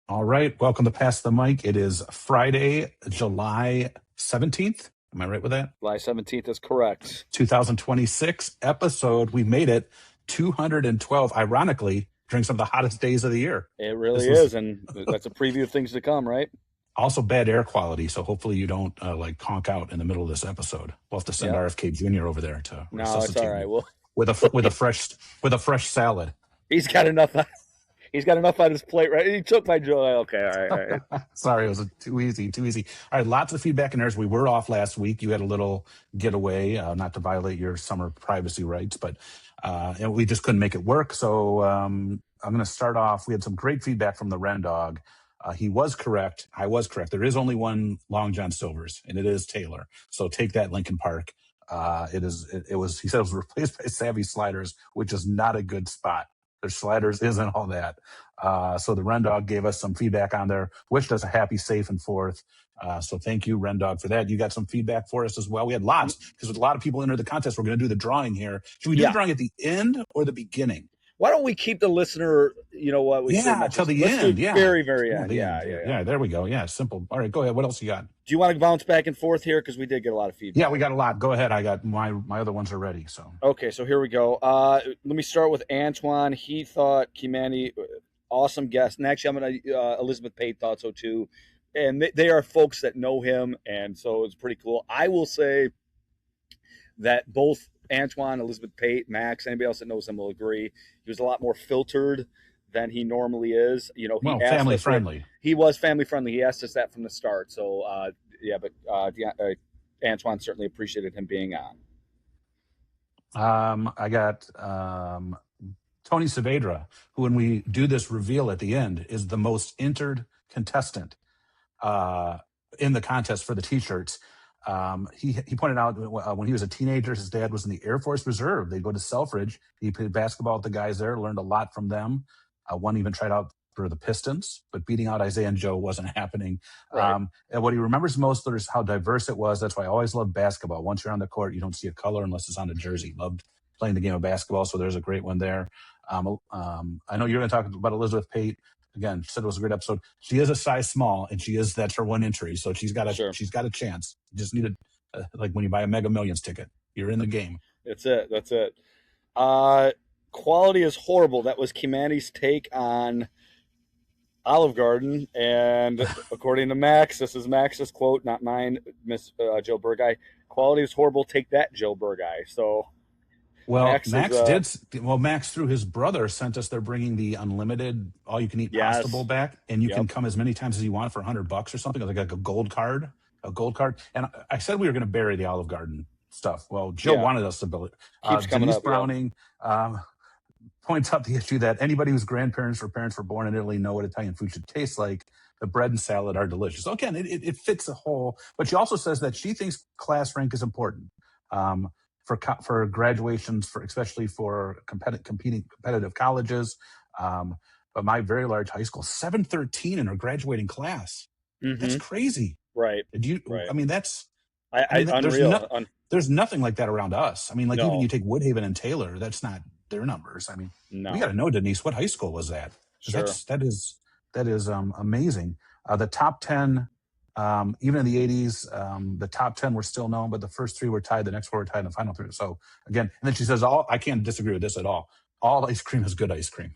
All right, welcome to Pass the Mic. It is Friday, July 17th. Am I right with that? July 17th is correct. 2026 episode. We made it 212, ironically, during some of the hottest days of the year. It really is, and that's a preview of things to come, right? Also bad air quality, so hopefully you don't like conk out in the middle of this episode. We'll have to send RFK Jr. over there to resuscitate. No, it's all right. Well, with a fresh salad. He's got enough. He's got enough on his plate, right? He took my joy. Okay, all right. Sorry, it was too easy. All right, lots of feedback in there. We were off last week. You had a little getaway, not to violate your summer privacy rights, but and we just couldn't make it work. So I'm going to start off. We had some great feedback from the Ren Dog. He was correct. I was correct. There is only one Long John Silver's, and it is Taylor. So take that, Lincoln Park. He said it was replaced by Savvy Sliders, which is not a good spot. Their sliders isn't all that. So the Ren Dog gave us some feedback on there, wished us a happy, safe, and fourth. So thank you, Ren Dog, for that. You got some feedback for us as well. We had lots because a lot of people entered the contest. We're going to do the drawing here. Should we do the drawing at the end or the beginning? Why don't we keep the listener, you know what? Till the end. Yeah. Very, very end. Yeah, there we go. Yeah, simple. All right, go ahead. What else you got? Do you want to bounce back and forth here? Because we did get a lot of feedback. Yeah, we got a lot. Go ahead. I got my other ones are ready. So okay, so here we go. Let me start with Antoine. He thought Kimani, awesome guest. And actually, I'm going to, Elizabeth Pate thought so too. And they are folks that know him. And so it's pretty cool. I will say that both Antoine, Elizabeth Pate, Max, anybody else that knows him will agree. He was a lot more filtered than he normally is. You know, family friendly. He was family friendly. He asked us that from the start. So, but Antoine certainly appreciated him being on. I got Tony Saavedra, who, when we do this reveal at the end, is the most entered contestant in the contest for the T-shirts. He pointed out when he was a teenager, his dad was in the Air Force Reserve. They'd go to Selfridge. He played basketball with the guys there, learned a lot from them. One even tried out for the Pistons, but beating out Isaiah and Joe wasn't happening. Right. And what he remembers most is how diverse it was. That's why I always loved basketball. Once you're on the court, you don't see a color unless it's on a jersey. Loved playing the game of basketball, so there's a great one there. I know you're going to talk about Elizabeth Pate. Again, she said it was a great episode. She is a size small, and that's her one entry, so she's got a chance. You just need like when you buy a Mega Millions ticket, you're in the game. That's it. Quality is horrible. That was Kimani's take on Olive Garden, and according to Max, this is Max's quote, not mine, Miss Joe Burguy. Quality is horrible. Take that, Joe Burguy. So. Well, Max through his brother sent us. They're bringing the unlimited all-you-can-eat pasta bowl back, and you can come as many times as you want for $100 or something. Like a gold card. And I said we were going to bury the Olive Garden stuff. Well, Joe wanted us to build it. Keeps coming Denise up. Browning points out the issue that anybody whose grandparents or parents were born in Italy know what Italian food should taste like. The bread and salad are delicious. So again, it fits the whole. But she also says that she thinks class rank is important. For graduations, especially for competing competitive colleges. But my very large high school, 713 in her graduating class. Mm-hmm. That's crazy. Right. I mean, that's unreal. There's nothing like that around us. I mean, even you take Woodhaven and Taylor, that's not their numbers. I mean, we got to know, Denise, what high school was that? Sure. That is amazing. The top 10. Even in the 80s, the top 10 were still known, but the first three were tied. The next four were tied in the final three. So again, and then she says, I can't disagree with this at all. All ice cream is good ice cream.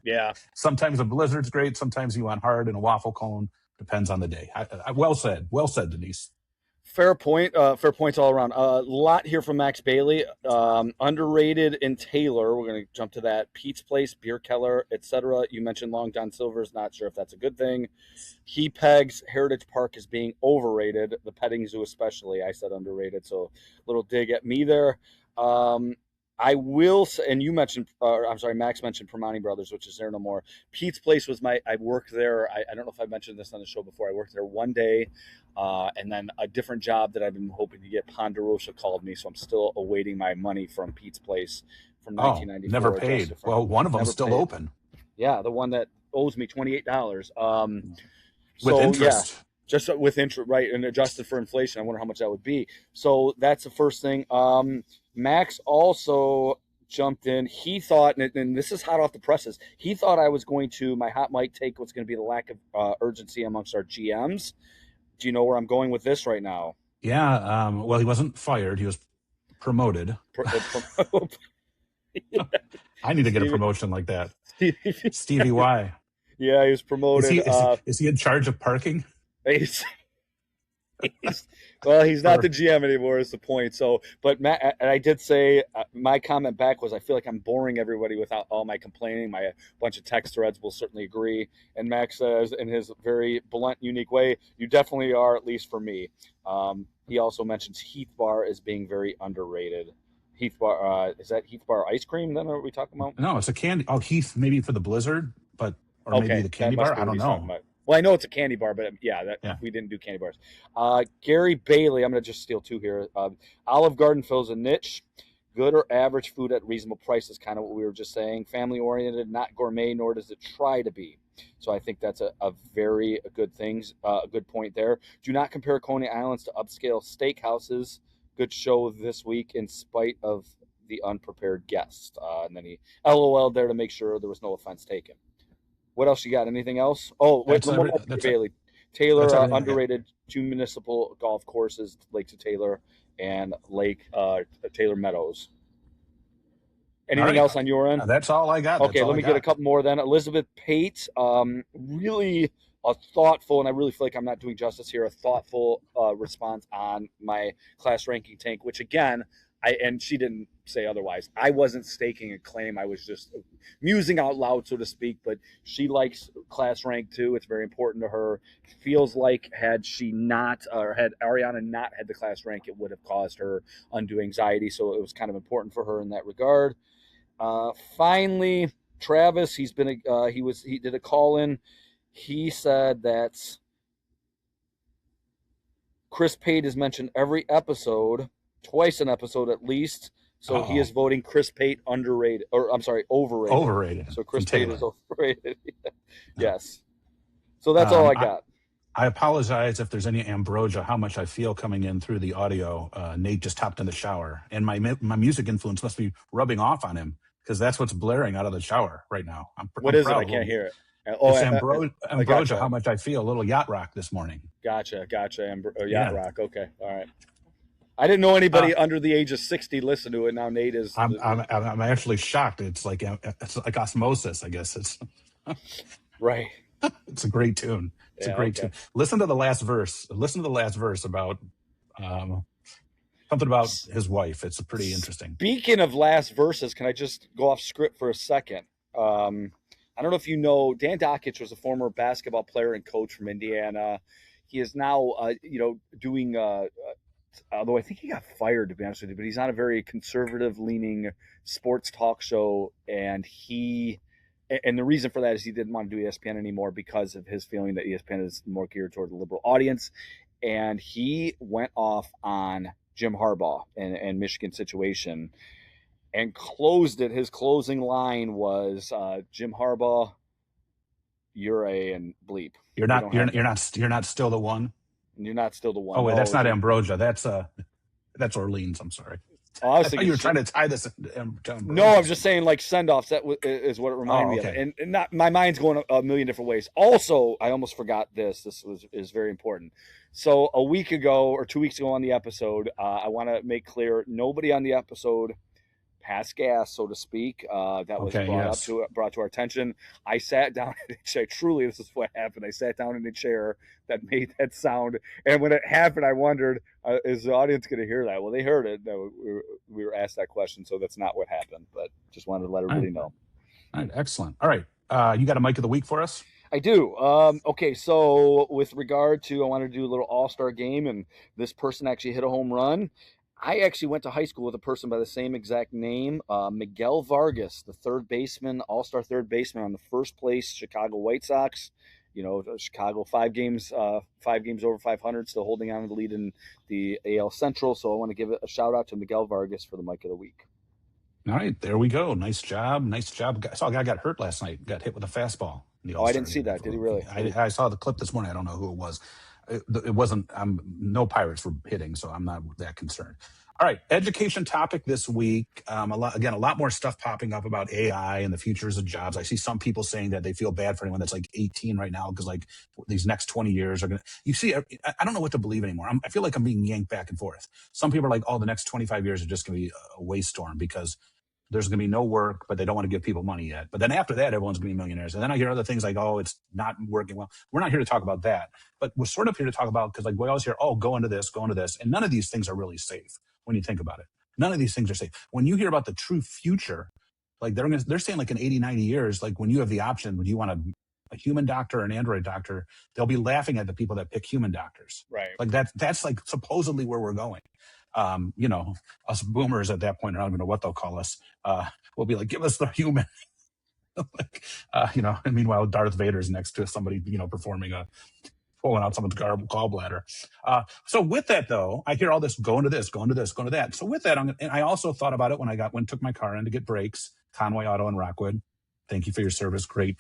Yeah. Sometimes a blizzard's great. Sometimes you want hard and a waffle cone. Depends on the day. Well said, Denise. Fair point. Fair points all around. A lot here from Max Bailey. Underrated in Taylor. We're going to jump to that. Pete's Place, Beer Keller, etc. You mentioned Long John Silver's. Not sure if that's a good thing. He pegs Heritage Park as being overrated. The petting zoo especially. I said underrated. So little dig at me there. I will say, and you mentioned, Max mentioned Permani Brothers, which is there no more. Pete's Place was I worked there. I don't know if I mentioned this on the show before. I worked there one day, and then a different job that I've been hoping to get. Ponderosa called me, so I'm still awaiting my money from Pete's Place from 1994. Never paid. Well, one of them is still open. Yeah, the one that owes me $28. With interest. Yeah. Just with interest, right, and adjusted for inflation. I wonder how much that would be. So that's the first thing. Max also jumped in. He thought, and this is hot off the presses, he thought I was going to, my hot mic take was going to be the lack of urgency amongst our GMs. Do you know where I'm going with this right now? Yeah. Well, he wasn't fired. He was promoted. I need to get a Stevie, promotion like that. Stevie, Stevie Y. yeah, he was Is he promoted. is he is he in charge of parking? He's, well, he's not the For GM anymore. Is the point? So, but Matt, and I did say my comment back was I feel like I'm boring everybody without all my complaining. My bunch of text threads will certainly agree. And Max says in his very blunt, unique way, "You definitely are, at least for me." He also mentions Heath Bar as being very underrated. Heath Bar, is that Heath Bar ice cream? Then are we talking about? no, it's a candy. Oh, Heath, maybe for the Blizzard, but or maybe Okay, the that candy must bar. be I what don't he's talking know. about. Well, I know it's a candy bar, but yeah, that Yeah. we didn't do candy bars. Gary Bailey, I'm going to just steal two here. Olive Garden fills a niche. Good or average food at reasonable prices, kind of what we were just saying. Family oriented, not gourmet, nor does it try to be. So I think that's a very good thing, a good point there. Do not compare Coney Islands to upscale steakhouses. Good show this week in spite of the unprepared guest. And then he LOL there to make sure there was no offense taken. What else you got? Anything else? Oh, wait, That's one every, more. that's Bailey. that's Taylor, everything I got. underrated two municipal golf courses, Lake to Taylor and Lake Taylor Meadows. All Anything right. else on your end? That's all I got. That's Okay, all let I me get a got. couple more then. Elizabeth Pate, really a thoughtful, and I really feel like I'm not doing justice here, a thoughtful response on my class ranking tank, which again, and she didn't say otherwise. I wasn't staking a claim. I was just musing out loud, so to speak, but she likes class rank too. It's very important to her. Feels like had she not, or had Ariana not had the class rank, it would have caused her undue anxiety. So it was kind of important for her in that regard. Finally, Travis, he did a call in. He said that Chris Pate is mentioned every episode, twice an episode at least. So he is Oh, voting Chris Pate underrated, or I'm sorry, overrated. overrated So from Chris Pate is Taylor. overrated. Yeah. Yes. So that's all Um, I I, got. I apologize if there's any ambrosia, how much I feel coming in through the audio. Nate just hopped in the shower, and my music influence must be rubbing off on him because that's what's blaring out of the shower right now. What I'm is it? proud. I A little, can't hear it. Oh, it's I ambrosia, how gotcha. much I feel. A little yacht rock this morning. Gotcha. Yacht Yeah. Rock. Okay. All right. I didn't know Uh, anybody under the age of 60 listened to it. Now Nate is. I'm actually shocked. It's like osmosis. I guess Right. it's a great tune. It's a Yeah. great Okay. tune. Listen to the last verse. Listen to the last verse about um, something about his wife. It's pretty interesting. Speaking of last verses, can I just go off script for a second? I don't know if you know, Dan Dockich was a former basketball player and coach from Indiana. He is now, doing. Although I think he got fired, to be honest with you, but he's on a very conservative-leaning sports talk show, and the reason for that is he didn't want to do ESPN anymore because of his feeling that ESPN is more geared toward the liberal audience, and he went off on Jim Harbaugh and Michigan situation and closed it. His closing line was Jim Harbaugh, you're a and bleep. We don't have that. You're not still the one. You're not still the Oh one. wait, No, that's not he. ambrosia. That's Orleans. I'm sorry. Oh, I was I thought thinking you were trying to tie this to No, ambrosia I'm just somehow. saying like send offs. Is what it reminded Oh, me of, okay. and not my mind's going a million different ways. Also, I almost forgot this. Is very important. So a week ago or 2 weeks ago on the episode, I want to make clear nobody on the episode passed gas, so to speak. That was Okay. Yes. brought to our attention. I sat down in a chair. Truly, this is what happened. I sat down in a chair that made that sound, and when it happened, I wondered, is the audience going to hear that? Well, they heard it. No, we were asked that question, so that's not what happened. But just wanted to let All right. everybody know. All right. Excellent. All right. You got a mic of the week for us? I do. Okay, so with regard to, I wanted to do a little all-star game, and this person actually hit a home run. I actually went to high school with a person by the same exact name, Miguel Vargas, the third baseman, all-star third baseman on the first place Chicago White Sox. You know, Chicago 5 games over 500, still holding on to the lead in the AL Central. So I want to give a shout out to Miguel Vargas for the mic of the week. All right. There we go. Nice job. Nice job. I saw a guy got hurt last night. Got hit with a fastball in the Oh, All I Star didn't see game. that. Did he really? I saw the clip this morning. I don't know who it was. it wasn't. No pirates were hitting, so I'm not that concerned. All right, education topic this week. A lot more stuff popping up about AI and the futures of jobs. I see some people saying that they feel bad for anyone that's like 18 right now because like these next 20 years are gonna. You see, I don't know what to believe anymore. I feel like I'm being yanked back and forth. Some people are like, oh, the next 25 years are just gonna be a waste storm because there's going to be no work, but they don't want to give people money yet. But then after that, everyone's going to be millionaires. And then I hear other things like, oh, it's not working well. We're not here to talk about that, but we're sort of here to talk about, because like we always hear, oh, go into this, go into this. And none of these things are really safe when you think about it. None of these things are safe. When you hear about the true future, like they're saying like in 80, 90 years, like when you have the option, when you want a human doctor or an android doctor, they'll be laughing at the people that pick human doctors. Right. Like that's like supposedly where we're going. Us boomers at that point, I don't even know what they'll call us. We'll be like, give us the human. Like, and meanwhile, Darth Vader's next to somebody, performing pulling out someone's gallbladder. So with that though, I hear all this, go into this, go into this, go into that. So with that, and I also thought about it when took my car in to get brakes, Conway Auto in Rockwood. Thank you for your service. Great,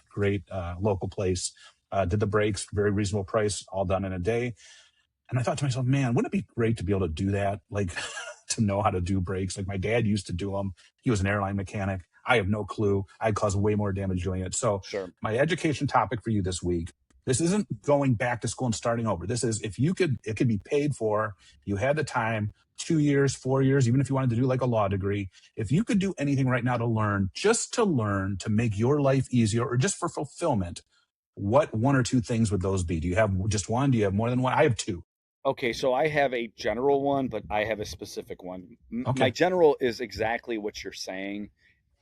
local place. Did the brakes, very reasonable price, all done in a day. And I thought to myself, man, wouldn't it be great to be able to do that? Like to know how to do brakes. Like my dad used to do them. He was an airline mechanic. I have no clue. I'd cause way more damage doing it. So Sure. my education topic for you this week, this isn't going back to school and starting over. This is, if you could, it could be paid for. You had the time, 2 years, 4 years, even if you wanted to do like a law degree. If you could do anything right now to learn to make your life easier or just for fulfillment, what one or two things would those be? Do you have just one? Do you have more than one? I have two. Okay, so I have a general one, but I have a specific one. My Okay. general is exactly what you're saying,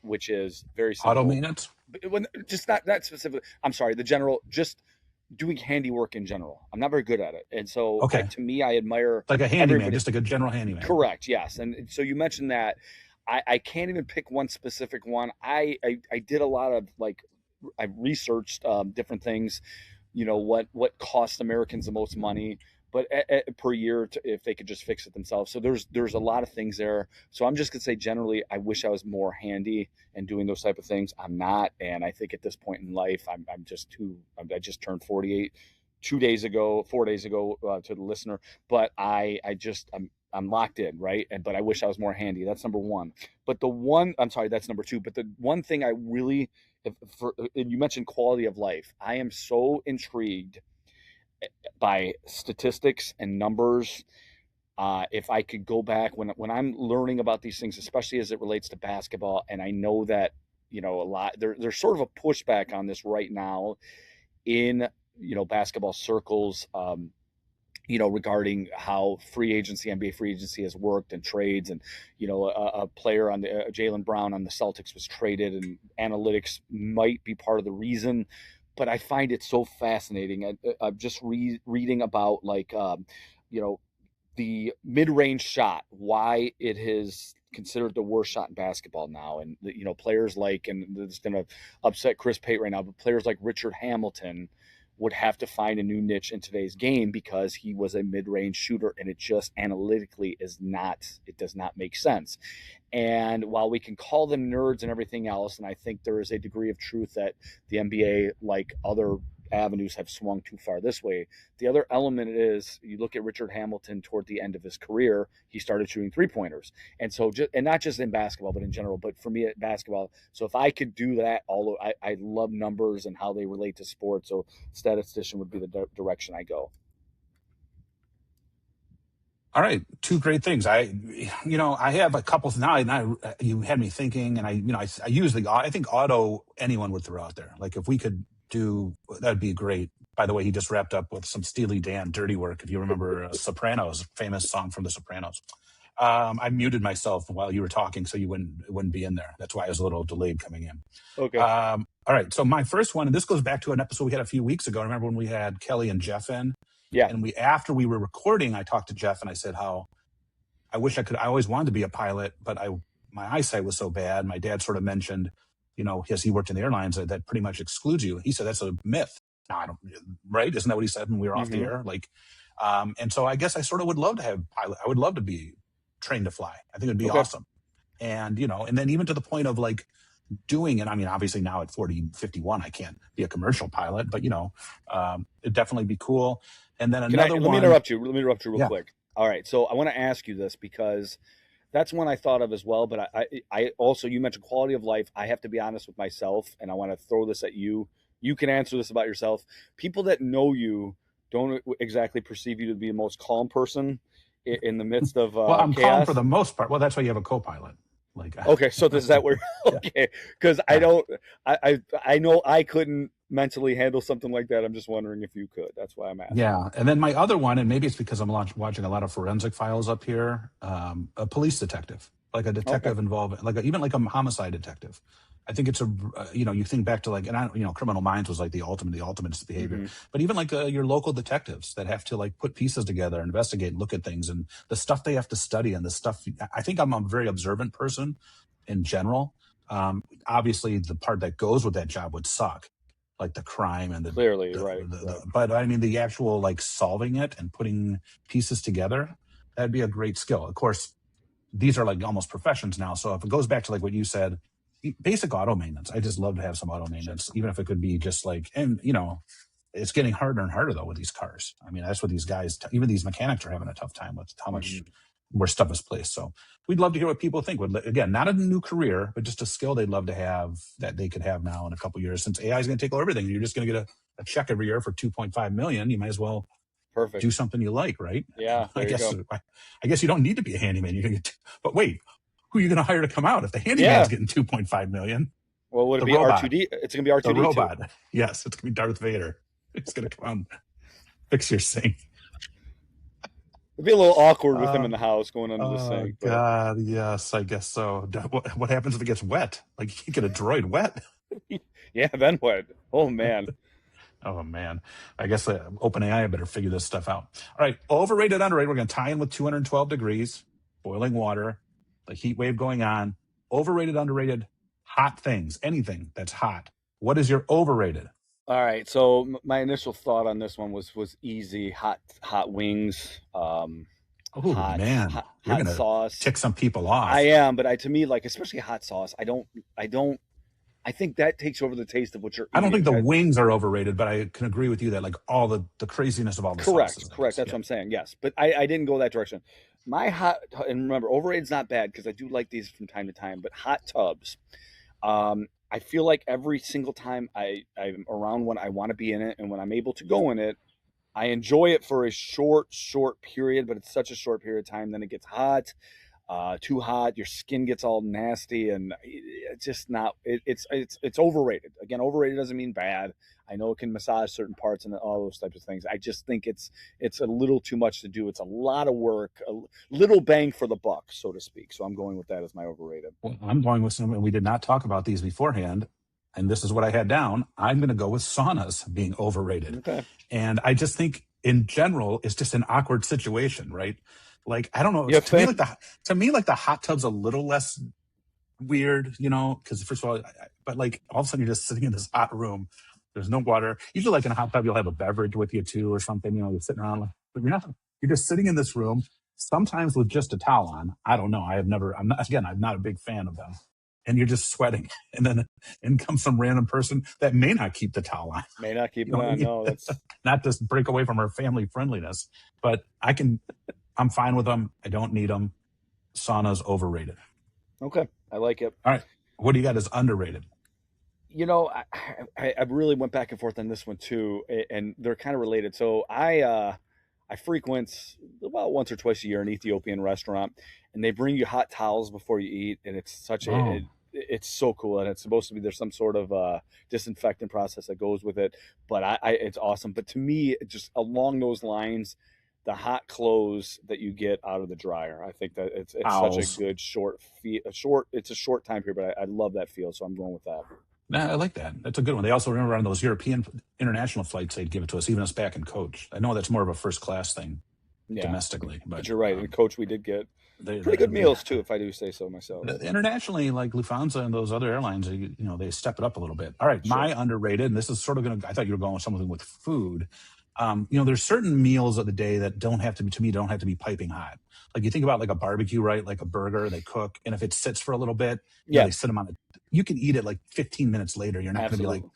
which is very Auto simple. maintenance? When just not that specific. I'm sorry, the general, just doing handiwork in general. I'm not very good at it, and so Okay. to me, I admire Like a handyman, everybody. just like a general handyman. Correct. Yes, and so you mentioned that. I can't even pick one specific one. I did a lot of like I researched different things. What costs Americans the most money, but per year if they could just fix it themselves. So there's a lot of things there. So I'm just gonna say generally, I wish I was more handy and doing those type of things. I'm not, and I think at this point in life, I'm just too. I just turned 48 4 days ago to the listener, but I'm locked in, right? But I wish I was more handy. That's number one. But I'm sorry, that's number two. But the one thing I really, and you mentioned quality of life. I am so intrigued by statistics and numbers. If I could go back when I'm learning about these things, especially as it relates to basketball, and I know that a lot there's sort of a pushback on this right now in basketball circles. Regarding how NBA free agency has worked and trades, and a player on the Jaylen Brown on the Celtics was traded, and analytics might be part of the reason. But I find it so fascinating. I'm just reading about the mid-range shot, why it is considered the worst shot in basketball now, and players like, and it's going to upset Chris Pate right now, but players like Richard Hamilton would have to find a new niche in today's game because he was a mid-range shooter, and it just analytically does not make sense. And while we can call them nerds and everything else, and I think there is a degree of truth that the NBA, like other avenues, have swung too far this way. The other element is, you look at Richard Hamilton toward the end of his career, he started shooting 3-pointers. And so and not just in basketball, but in general, but for me at basketball. So if I could do that, although I love numbers and how they relate to sports, so statistician would be the direction I go. All right, two great things. I have a couple now. You had me thinking, and I use I think auto anyone would throw out there. Like if we could do, that'd be great. By the way, he just wrapped up with some Steely Dan "Dirty Work." If you remember Sopranos, famous song from The Sopranos. I muted myself while you were talking, so it wouldn't be in there. That's why I was a little delayed coming in. Okay. All right, so my first one, and this goes back to an episode we had a few weeks ago. Remember when we had Kelly and Jeff in? Yeah. And after we were recording, I talked to Jeff and I said how I wish I always wanted to be a pilot, but my eyesight was so bad. My dad sort of mentioned, yes, he worked in the airlines, that pretty much excludes you. He said, that's a myth. No, I don't, right? Isn't that what he said when we were off the air? Like, and so I guess I sort of would love to have pilot. I would love to be trained to fly. I think it'd be awesome. And, and then even to the point of like, doing it. I mean, obviously now at 40, 51, I can't be a commercial pilot, but it'd definitely be cool. And then Can I another let me one, interrupt you? Let me interrupt you real yeah, quick. All right, so I want to ask you this because that's one I thought of as well. But I also, you mentioned quality of life. I have to be honest with myself, and I want to throw this at you. You can answer this about yourself. People that know you don't exactly perceive you to be the most calm person in the midst of well, I'm calm for chaos. the most part. Well, that's why you have a co-pilot. Like, Okay, so is that where? yeah, Okay, because I yeah. don't, I know I couldn't mentally handle something like that. I'm just wondering if you could. That's why I'm asking. Yeah, and then my other one, and maybe it's because I'm watching a lot of forensic files up here. A police detective, like a Okay. detective involved, even like a homicide detective. I think it's you think back to like, and I, Criminal Minds was like the ultimate behavior. Hmm. But even like your local detectives that have to like put pieces together, investigate, look at things, and the stuff they have to study, and the stuff. I think I'm a very observant person in general. Obviously, the part that goes with that job would suck, like the crime and Clearly, right, right. but I mean the actual like solving it and putting pieces together, that'd be a great skill. Of course, these are like almost professions now. So if it goes back to like what you said, basic auto maintenance, I just love to have some auto maintenance, even if it could be just like, and it's getting harder and harder though with these cars. I mean, that's what these guys, even these mechanics are having a tough time with how much Hmm. more stuff is placed. So we'd love to hear what people think. Again, not a new career, but just a skill they'd love to have that they could have now in a couple of years. Since AI is going to take over everything, you're just going to get a check every year for 2.5 million. You might as well do Perfect. something you like, right? Yeah, I there you guess go. I guess you don't need to be a handyman. You're going to get, but wait, who are you going to hire to come out if the handyman's Yeah. getting 2.5 million? Well, would it The be robot, R2D? It's gonna be the R2D2. robot. Yes, it's going to be Darth Vader. It's going to come out and fix your sink. It'd be a little awkward with him Uh, in the house going under the oh sink, but God, yes, I guess so. What happens if it gets wet? Like you get a droid wet. yeah. Then what? Oh man. Oh man, I guess OpenAI better figure this stuff out. All right, overrated, underrated. We're going to tie in with 212 degrees, boiling water, the heat wave going on. Overrated, underrated, hot things, anything that's hot. What is your overrated? All right. So my initial thought on this one was easy. Hot wings. Oh man, you're Hot going to sauce. tick some people I off. am, but to me, like especially hot sauce. I don't. I think that takes over the taste of what you're I don't think eating. the wings are overrated, but I can agree with you that like all the craziness of all the Correct, sauces. I correct. guess. That's Yeah. what I'm saying. Yes, but I didn't go that direction. My hot and remember, overrated's not bad because I do like these from time to time. But hot tubs, I feel like every single time I'm around one, I want to be in it, and when I'm able to go in it, I enjoy it for a short period. But it's such a short period of time, then it gets hot, too hot. Your skin gets all nasty, and it's just not. It's overrated. Again, overrated doesn't mean bad. I know it can massage certain parts and all those types of things. I just think it's a little too much to do. It's a lot of work, a little bang for the buck, so to speak. So I'm going with that as my overrated. Well, I'm going with some, and we did not talk about these beforehand. And this is what I had down. I'm going to go with saunas being overrated. Okay. And I just think in general, it's just an awkward situation, right? Like, I don't know. You To me, think? like the hot tub's a little less weird, because first of all, but like all of a sudden you're just sitting in this hot room. There's no water. Usually, like in a hot tub, you'll have a beverage with you too, or something. You're sitting around, but you're not. You're just sitting in this room. Sometimes with just a towel on. I don't know. I have never. I'm not. Again, I'm not a big fan of them. And you're just sweating, and then in comes some random person that may not keep the towel on. May not keep You it know what I on. mean? No, that's Not just break away from our family friendliness, but I can. I'm fine with them. I don't need them. Sauna's overrated. okay. I like it. All right. What do you got as underrated? I really went back and forth on this one too, and they're kind of related. So I frequent about once or twice a year an Ethiopian restaurant, and they bring you hot towels before you eat, and it's such Oh, it's so cool, and it's supposed to be there's some sort of disinfectant process that goes with it, but it's awesome. But to me, just along those lines, the hot clothes that you get out of the dryer, I think that it's such a owls. good a short it's a short time period, but I love that feel, so I'm going with that. Nah, I like that. That's a good one. They also remember on those European international flights, they'd give it to us, even us back in coach. I know that's more of a first class thing Yeah, domestically, but but you're right. And coach, we did get they, pretty good they meals too, if I do say so myself. internationally, like Lufthansa and those other airlines, they step it up a little bit. All right, Sure. my underrated, and this is sort of going to, I thought you were going with something with food. There's certain meals of the day that don't have to be, to me, don't have to be piping hot. Like you think about like a barbecue, right? Like a burger, they cook, and if it sits for a little bit, Yeah. they sit them on it. you can eat it like 15 minutes later. You're not going to be like, Absolutely.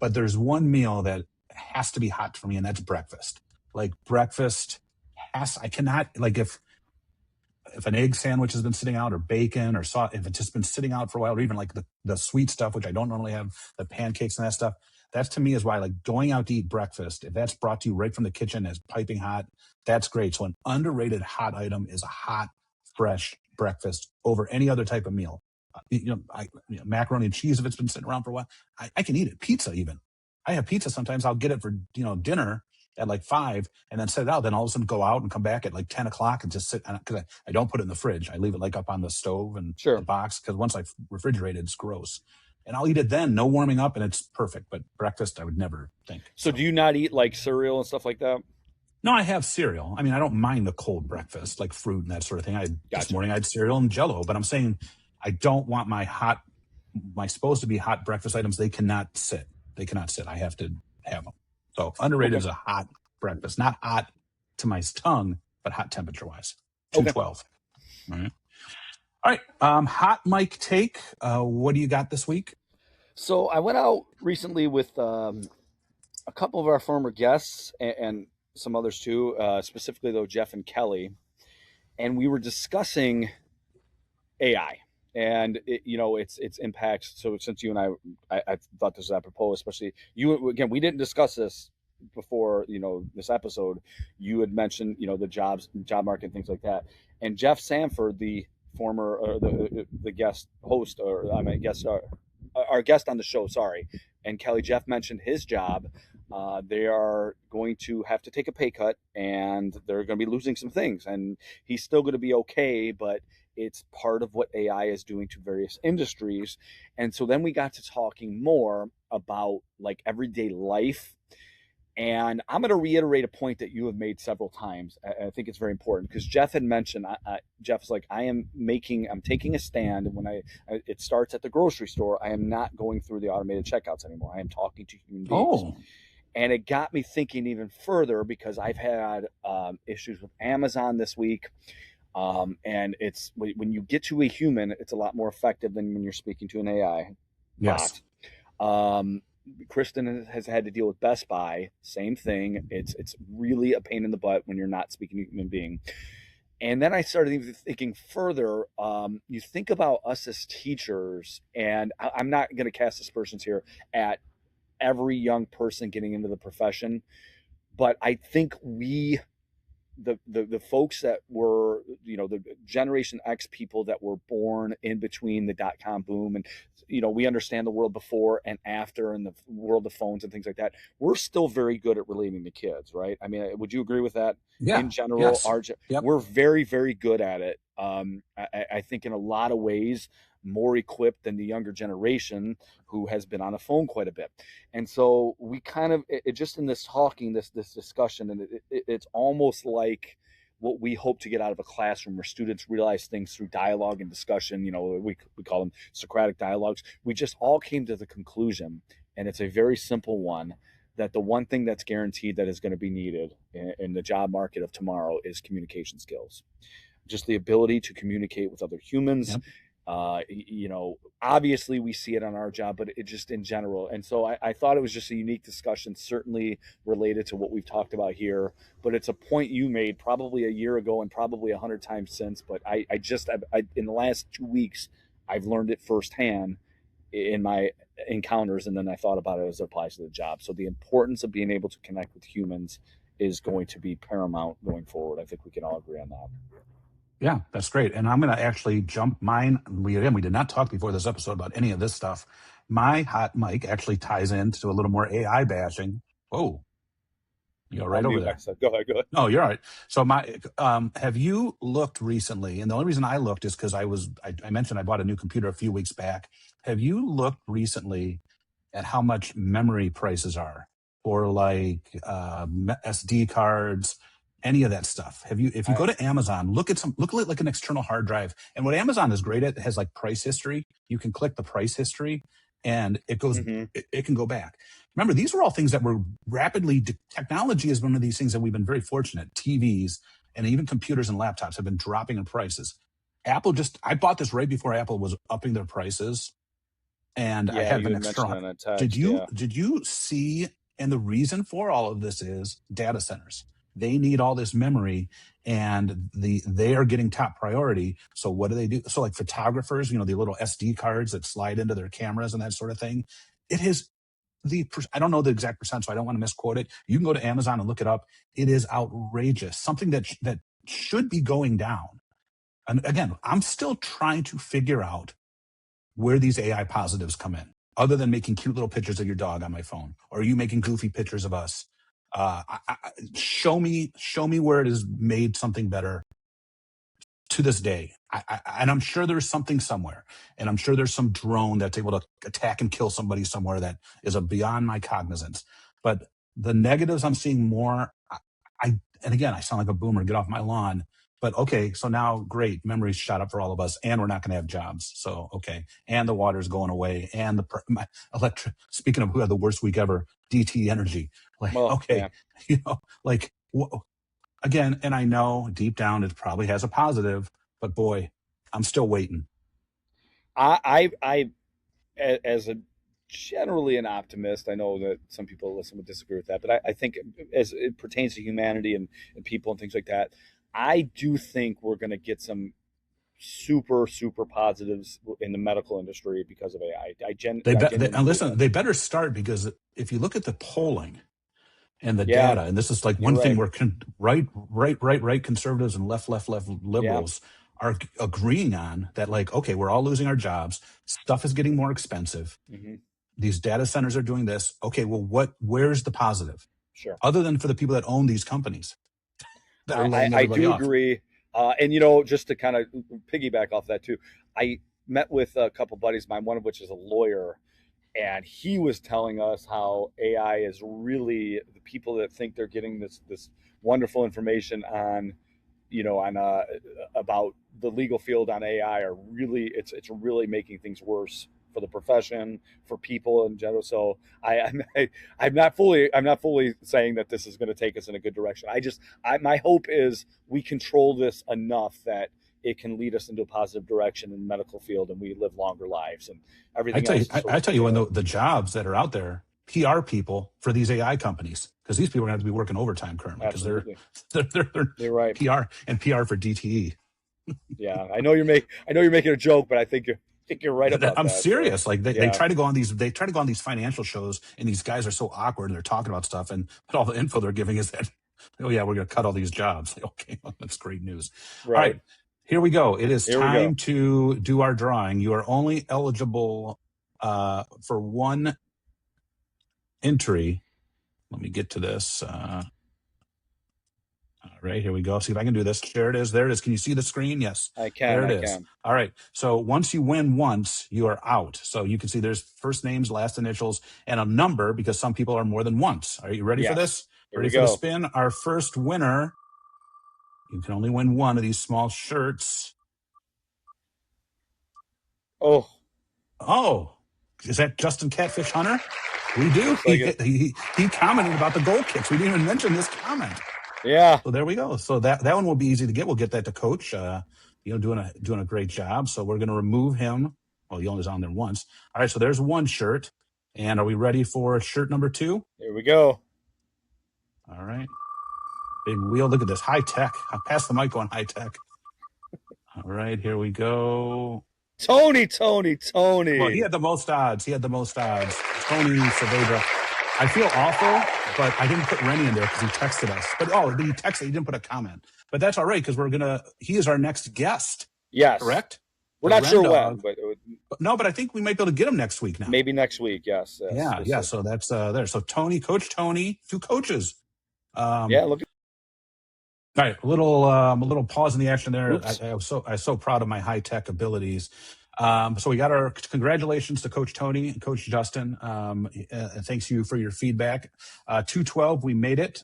but there's one meal that has to be hot for me, and that's breakfast. Like breakfast I cannot, like if an egg sandwich has been sitting out or bacon or if it's just been sitting out for a while, or even like the sweet stuff, which I don't normally have, the pancakes and that stuff, that's to me is why like going out to eat breakfast, if that's brought to you right from the kitchen as piping hot, that's great. So an underrated hot item is a hot, fresh breakfast over any other type of meal. Macaroni and cheese, if it's been sitting around for a while, I can eat it. Pizza, even. I have pizza sometimes. I'll get it for, dinner at like 5 and then set it out. Then all of a sudden go out and come back at like 10 o'clock and just sit, because I don't put it in the fridge. I leave it like up on the stove and the Sure. box, because once I refrigerate it, it's gross. And I'll eat it then, no warming up, and it's perfect. But breakfast, I would never think. So So do you not eat like cereal and stuff like that? no, I have cereal. I mean, I don't mind the cold breakfast, like fruit and that sort of thing. This Gotcha. morning I had cereal and Jello, but I'm saying I don't want my supposed to be hot breakfast items. They cannot sit. They cannot sit. I have to have them. So underrated Okay. is a hot breakfast, not hot to my tongue, but hot temperature wise. Okay. 212. All right. All right. Hot mic take. What do you got this week? So I went out recently with a couple of our former guests and some others too, specifically though Jeff and Kelly, and we were discussing AI and its impacts. So since you and I thought this was apropos, especially you again. We didn't discuss this before this episode. You had mentioned the job market and things like that, and Jeff Sanford, the former or the guest host, or I mean guest our guest on the show, sorry, and Kelly Jeff mentioned his job. They are going to have to take a pay cut, and they're going to be losing some things. And he's still going to be okay, but it's part of what AI is doing to various industries. And so then we got to talking more about like everyday life. And I'm going to reiterate a point that you have made several times. I think it's very important because Jeff had mentioned. Jeff's like, I'm taking a stand, and it starts at the grocery store. I am not going through the automated checkouts anymore. I am talking to human beings, Oh, and it got me thinking even further because I've had issues with Amazon this week. And it's when you get to a human, it's a lot more effective than when you're speaking to an AI yes. bot. Um, Kristen has had to deal with Best Buy. Same thing. It's really a pain in the butt when you're not speaking to a human being. And then I started even thinking further. You think about us as teachers, and I'm not going to cast aspersions here at every young person getting into the profession, but I think the folks that were the generation X people that were born in between the dot-com boom and we understand the world before and after and the world of phones and things like that. We're still very good at relating to kids, right? I mean, would you agree with that? In Yeah. general, Yes. Yep. we're very, very good at it. I think in a lot of ways more equipped than the younger generation who has been on a phone quite a bit. And so we kind of just in this talking, this discussion, and it's almost like what we hope to get out of a classroom where students realize things through dialogue and discussion. We call them Socratic dialogues. We just all came to the conclusion, and it's a very simple one, that the one thing that's guaranteed that is going to be needed in the job market of tomorrow is communication skills. Just the ability to communicate with other humans. Yep. Obviously we see it on our job, but it just in general. And so I thought it was just a unique discussion, certainly related to what we've talked about here. But it's a point you made probably a year ago and probably 100 times since. But I in the last 2 weeks, I've learned it firsthand in my encounters, and then I thought about it as it applies to the job. So the importance of being able to connect with humans is going to be paramount going forward. I think we can all agree on that. Yeah, that's great. And I'm going to actually jump mine. We did not talk before this episode about any of this stuff. My hot mic actually ties into a little more AI bashing. Whoa, you're I'll right over mute there. myself. Go ahead. Go ahead. No, you're all right. So have you looked recently? And the only reason I looked is because I mentioned I bought a new computer a few weeks back. Have you looked recently at how much memory prices are for like SD cards, any of that stuff? If you I, go to Amazon, look at like an external hard drive. And what Amazon is great at, it has like price history. You can click the price history and mm-hmm. it can go back. Remember, these are all things that were technology is one of these things that we've been very fortunate. TVs and even computers and laptops have been dropping in prices. I bought this right before Apple was upping their prices. and I Yeah, have you an had external. mentioned that in a text. Yeah. Did you see? And the reason for all of this is data centers. They need all this memory, and they are getting top priority. So what do they do? So like photographers, the little SD cards that slide into their cameras and that sort of thing. It is I don't know the exact percent, so I don't want to misquote it. You can go to Amazon and look it up. It is outrageous. Something that should be going down. And again, I'm still trying to figure out where these AI positives come in, other than making cute little pictures of your dog on my phone, or you making goofy pictures of us. Show me where it has made something better to this day. And I'm sure there's something somewhere, and I'm sure there's some drone that's able to attack and kill somebody somewhere that is beyond my cognizance. But the negatives I'm seeing more. And again, I sound like a boomer. Get off my lawn. But okay, so now great, memories shot up for all of us, and we're not going to have jobs. So okay, and the water's going away, and my electric. Speaking of who had the worst week ever, DT Energy. Like Well, okay, yeah. like again, and I know deep down it probably has a positive, but boy, I'm still waiting. I as a generally an optimist. I know that some people listen would disagree with that, but I think as it pertains to humanity and people and things like that, I do think we're going to get some super positives in the medical industry because of AI. I genuinely And believe listen, that. they better start, because if you look at the polling and the Yeah, data, and this is like you're one thing right. where right conservatives and left Yeah. liberals are agreeing on that, like, okay, we're all losing our jobs. Stuff is getting more expensive. Hmm. These data centers are doing this. Okay, well, where's the positive? Sure. Other than for the people that own these companies that are laying I everybody do off. agree. And just to kind of piggyback off that too, I met with a couple buddies of mine, one of which is a lawyer, and he was telling us how AI is really the people that think they're getting this wonderful information on, on about the legal field on AI are really it's really making things worse for the profession, for people in general. So I'm not fully saying that this is going to take us in a good direction. My hope is we control this enough that it can lead us into a positive direction in the medical field, and we live longer lives, and everything else is sort I of, tell you, when the jobs that are out there, PR people for these AI companies, because these people are going to have to be working overtime currently, because absolutely. they're You're right. PR for DTE. Yeah, I know you're making a joke, but I think you're right about I'm that. So serious. Like they yeah, try to go on these financial shows, and these guys are so awkward, and they're talking about stuff, and but all the info they're giving is that, oh yeah, we're going to cut all these jobs. Like, okay, well, that's great news. All right. right, here we go. It is Here we go. time to do our drawing. You are only eligible for one entry. Let me get to this. All right, here we go. See if I can do this. There it is. There it is. Can you see the screen? Yes. I can. There it I is. can. All right. So once you win once, you are out. So you can see there's first names, last initials, and a number, because some people are more than once. Are you ready for Yes. this? Here Ready we for the go. spin? Our first winner, you can only win one of these small shirts. Oh, Oh, is that Justin Catfish Hunter? We do. looks like it. He commented about the goal kicks. We didn't even mention this comment. Yeah. So there we go. So that one will be easy to get. We'll get that to Coach. Doing a great job. So we're going to remove him. Well, he only was on there once. All right. So there's one shirt. And are we ready for shirt number 2? Here we go. All right. Big wheel. Look at this high tech. I'll pass the mic on high tech. All right. Here we go. Well, he Tony. had the most odds. Tony Saavedra. I feel awful, but I didn't put Rennie in there because he texted us. But he texted. He didn't put a comment. But that's all right, because he is our next guest. Yes. Correct? We're The not Ren sure when, Dog. but No, but I think we might be able to get him next week now. maybe next week. Yes. Yes. Yeah, We'll yeah. see. So that's there. So Coach Tony, 2 coaches. Yeah. Look. All right, a little pause in the action there. Oops. I was so proud of my high tech abilities. So we got our congratulations to Coach Tony and Coach Justin. And thanks you for your feedback. 212, we made it.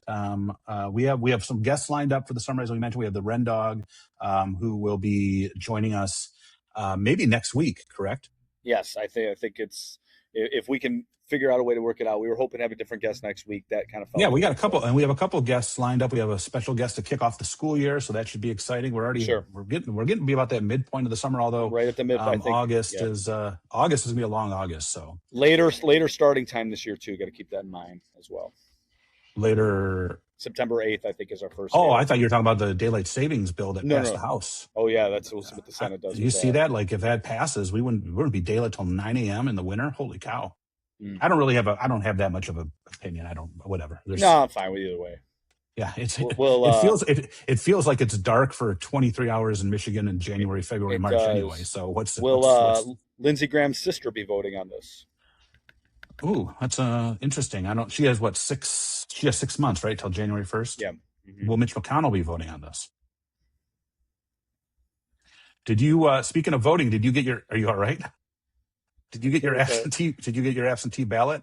We have some guests lined up for the summer, as we mentioned. We have the Ren Dog, who will be joining us maybe next week. Correct? Yes. I think it's if we can figure out a way to work it out. We were hoping to have a different guest next week. That kind of fell Yeah, we got through. a couple, and we have a couple guests lined up. We have a special guest to kick off the school year, so that should be exciting. Sure. We're getting to be about that midpoint of the summer. Although Right at the mid, I think. August Yeah. is August is gonna be a long August, so Later starting time this year too. Got to keep that in mind as well. later. September 8th, I think, is our first. Oh, day. I thought you were talking about the daylight savings bill that passed the House. Oh yeah, that's what the Senate does. You see that? Like if that passes, we wouldn't be daylight till 9 a.m. in the winter. Holy cow! I don't have that much of an opinion. Whatever. No, I'm fine with either way. Yeah, it feels like it's dark for 23 hours in Michigan in January, February, March anyway. So will Lindsey Graham's sister be voting on this? Ooh, that's interesting. She has 6? She has 6 months, right, till January 1st. Yeah. Mm-hmm. Will Mitch McConnell be voting on this? Did you? Speaking of voting, did you get your? Are you all right? Did you get your absentee? Did you get your absentee ballot?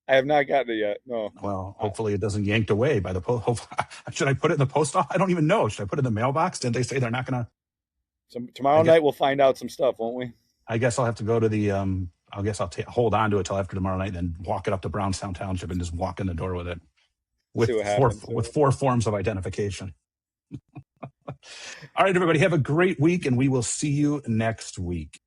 I have not gotten it yet. No. Well, hopefully it doesn't yanked away by the post. Should I put it in the post office? I don't even know. Should I put it in the mailbox? Didn't they say they're not going to? So tomorrow night we'll find out some stuff, won't we? I guess I'll have to go to the. I guess I'll hold on to it till after tomorrow night, then walk it up to Brownstown Township and just walk in the door with it, with 4 forms of identification. All right, everybody, have a great week, and we will see you next week.